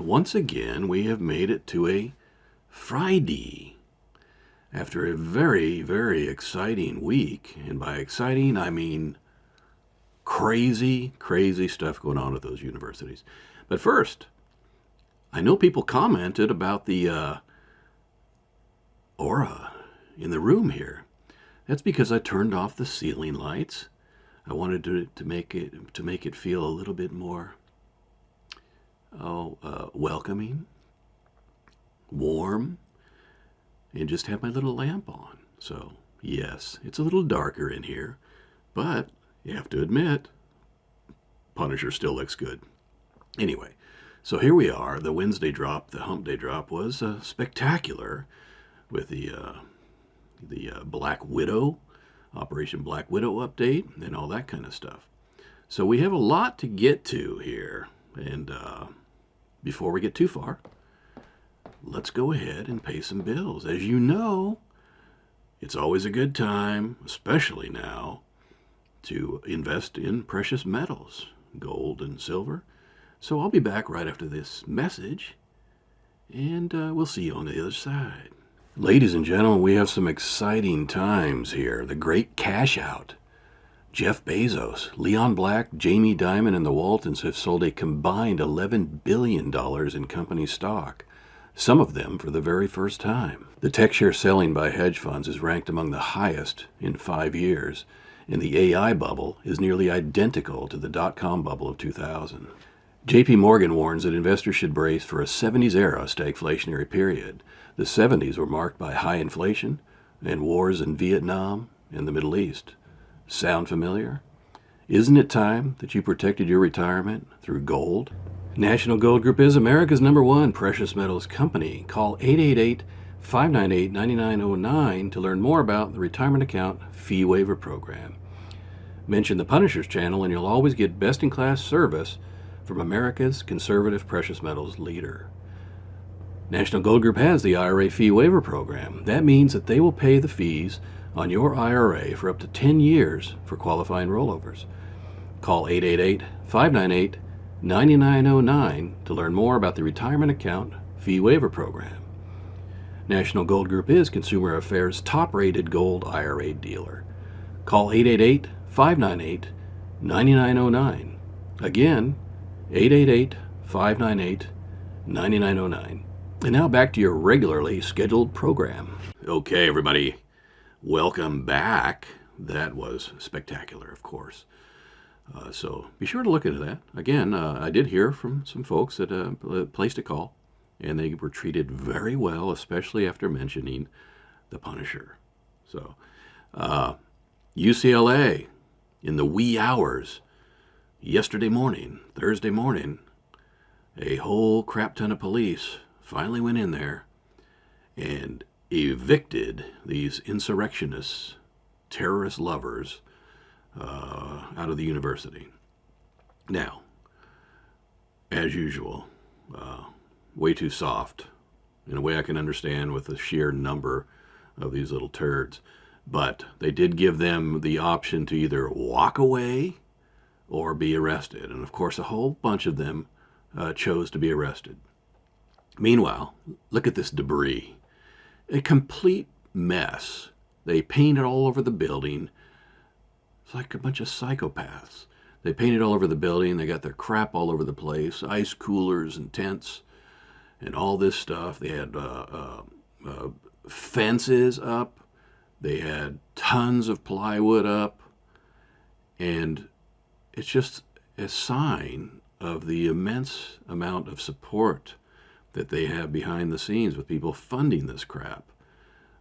once again, we have made it to a Friday. After a very, very exciting week, and by exciting, I mean crazy, crazy stuff going on at those universities. But first, I know people commented about the aura in the room here. That's because I turned off the ceiling lights. I wanted to make it feel a little bit more welcoming, warm, and just have my little lamp on. So, yes, it's a little darker in here, but you have to admit, Punisher still looks good. Anyway, so here we are. The Wednesday drop, the Hump Day drop, was spectacular with the Black Widow, Operation Black Widow update, and all that kind of stuff. So we have a lot to get to here, and before we get too far, let's go ahead and pay some bills. As you know, it's always a good time, especially now, to invest in precious metals, gold and silver. So I'll be back right after this message, and we'll see you on the other side. Ladies and gentlemen, we have some exciting times here. The great cash out. Jeff Bezos, Leon Black, Jamie Dimon, and the Waltons have sold a combined $11 billion in company stock, some of them for the very first time. The tech share selling by hedge funds is ranked among the highest in 5 years, and the AI bubble is nearly identical to the dot-com bubble of 2000. JP Morgan warns that investors should brace for a 70s-era stagflationary period. The 70s were marked by high inflation and wars in Vietnam and the Middle East. Sound familiar? Isn't it time that you protected your retirement through gold? National Gold Group is America's #1 precious metals company. Call 888-598-9909 to learn more about the retirement account fee waiver program. Mention the Punisher's channel and you'll always get best-in-class service from America's conservative precious metals leader. National Gold Group has the IRA fee waiver program. That means that they will pay the fees on your IRA for up to 10 years for qualifying rollovers. Call 888-598-9909 to learn more about the retirement account fee waiver program. National Gold Group is Consumer Affairs' top-rated gold IRA dealer. Call 888-598-9909. Again, 888-598-9909. And now back to your regularly scheduled program. Okay, everybody. Welcome back. That was spectacular, of course. So be sure to look into that. Again, I did hear from some folks that placed a call, and they were treated very well, especially after mentioning the Punisher. So UCLA, in the wee hours, yesterday morning, Thursday morning, a whole crap ton of police finally went in there and evicted these insurrectionists, terrorist lovers, out of the university. Now, as usual, way too soft, in a way I can understand with the sheer number of these little turds. But they did give them the option to either walk away or be arrested. And of course, a whole bunch of them chose to be arrested. Meanwhile, look at this debris. A complete mess. They painted all over the building. It's like a bunch of psychopaths. They painted all over the building. They got their crap all over the place. Ice coolers and tents and all this stuff. They had fences up. They had tons of plywood up. And it's just a sign of the immense amount of support that they have behind the scenes with people funding this crap.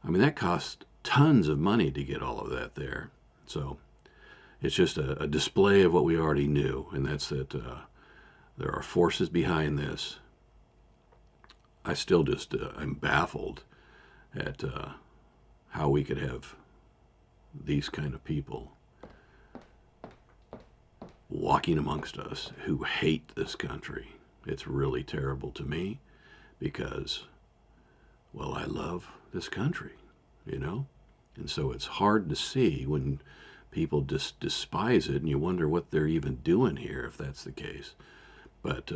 I mean, that cost tons of money to get all of that there. So it's just a display of what we already knew, and that's that there are forces behind this. I still just I'm baffled at how we could have these kind of people walking amongst us who hate this country. It's really terrible to me because, well, I love this country, you know? And so it's hard to see when people just despise it and you wonder what they're even doing here if that's the case. But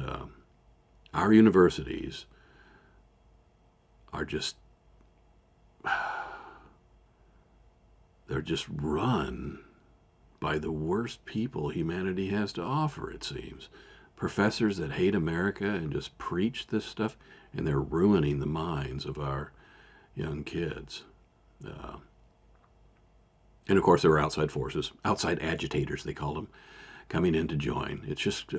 Our universities are just, they're just run by the worst people humanity has to offer, it seems. Professors that hate America and just preach this stuff, and they're ruining the minds of our young kids. And of course, there were outside forces, outside agitators, they called them, coming in to join. It's just,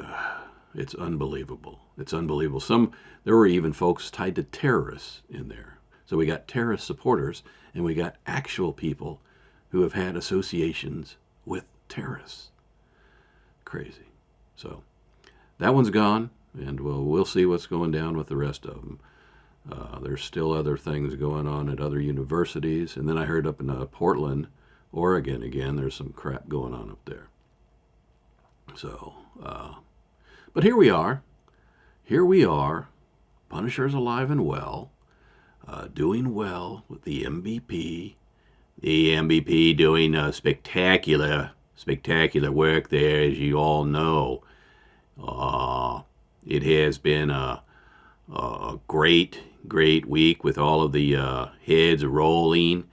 it's unbelievable. It's unbelievable. There were even folks tied to terrorists in there. So we got terrorist supporters, and we got actual people who have had associations with terrorists. Crazy. So that one's gone, and we'll see what's going down with the rest of them. There's still other things going on at other universities. And then I heard up in Portland, Oregon again, there's some crap going on up there. So, but here we are. Here we are. Punisher's alive and well, doing well with the MVP. The MVP doing spectacular work there, as you all know. It has been a great week with all of the heads rolling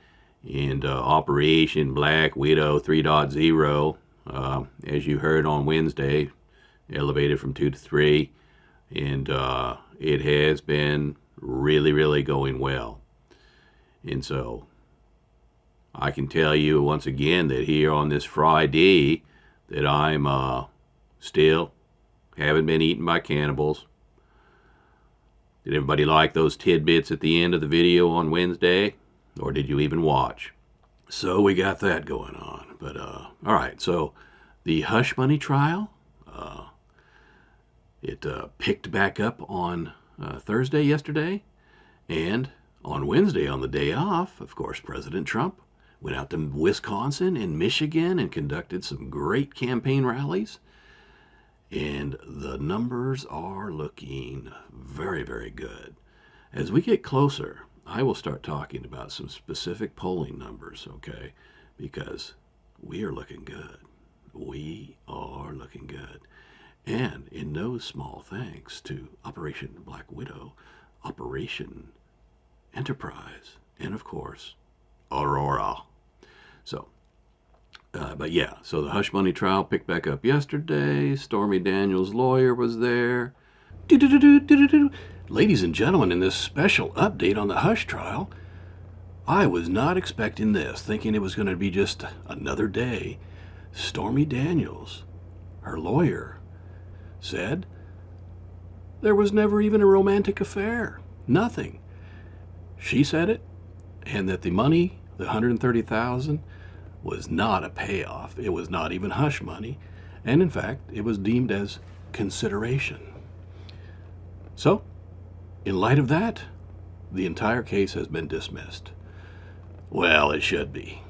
and Operation Black Widow 3.0, as you heard on Wednesday, elevated from 2 to 3, and it has been really going well. And so I can tell you once again that here on this Friday that I'm still haven't been eaten by cannibals. Did everybody like those tidbits at the end of the video on Wednesday? Or did you even watch? So we got that going on. But, all right, so the hush money trial, it picked back up on Thursday yesterday. And on Wednesday, on the day off, of course, President Trump went out to Wisconsin and Michigan and conducted some great campaign rallies. And the numbers are looking very good. As we get closer, I will start talking about some specific polling numbers, okay? Because we are looking good. We are looking good. And in no small thanks to Operation Black Widow, Operation Enterprise, and of course, Aurora. So, but yeah, so the hush money trial picked back up yesterday. Stormy Daniels' lawyer was there. Ladies and gentlemen, in this special update on the hush trial, I was not expecting this, thinking it was going to be just another day. Stormy Daniels, her lawyer, said there was never even a romantic affair. Nothing. She said it, and that the money, the $130,000, was not a payoff. It was not even hush money, and in fact, it was deemed as consideration. So, in light of that, the entire case has been dismissed. Well, it should be.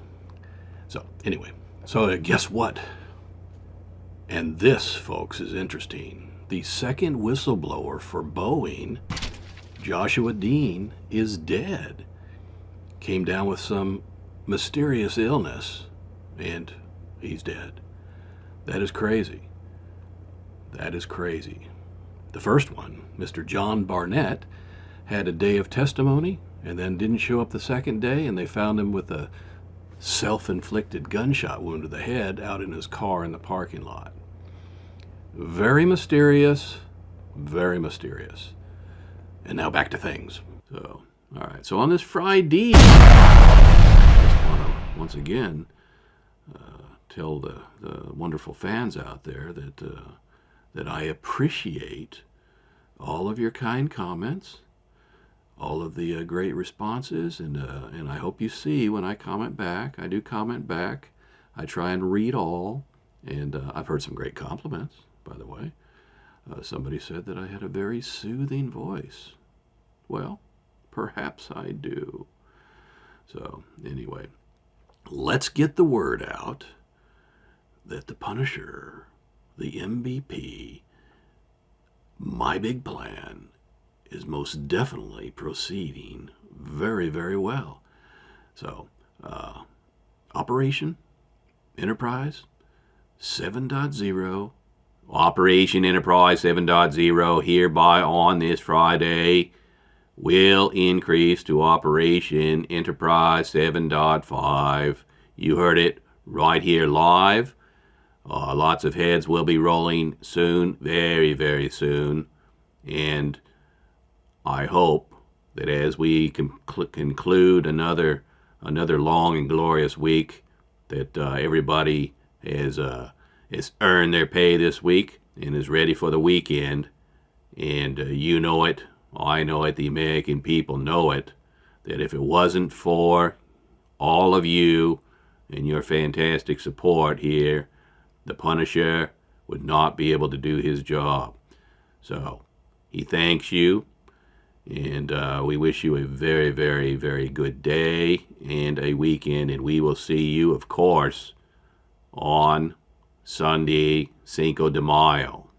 So, anyway, guess what? And this, folks, is interesting. The second whistleblower for Boeing, Joshua Dean, is dead. Came down with some mysterious illness, and he's dead. That is crazy. That is crazy. The first one, Mr. John Barnett, had a day of testimony and then didn't show up the second day, and they found him with a self-inflicted gunshot wound to the head out in his car in the parking lot. Very mysterious, very mysterious. And now back to things. So, all right. So on this Friday, I just want to once again tell the wonderful fans out there that I appreciate all of your kind comments, all of the great responses, and I hope you see when I comment back. I do comment back. I try and read all, and I've heard some great compliments, by the way. Somebody said that I had a very soothing voice. Well, perhaps I do. So, anyway, let's get the word out that the Punisher, the MVP, my big plan, is most definitely proceeding very well. So, Operation Enterprise 7.0 Operation Enterprise 7.0 hereby on this Friday will increase to Operation Enterprise 7.5. You heard it right here live. Lots of heads will be rolling soon, very, very soon. And I hope that as we conclude another long and glorious week, that everybody has earned their pay this week and is ready for the weekend. And you know it, I know it, the American people know it, that if it wasn't for all of you and your fantastic support here, the Punisher would not be able to do his job. So he thanks you, and we wish you a very, very, very good day and a weekend, and we will see you, of course, on Sunday, Cinco de Mayo.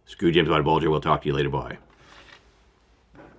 Screw James Water Bulger. We'll talk to you later. Bye.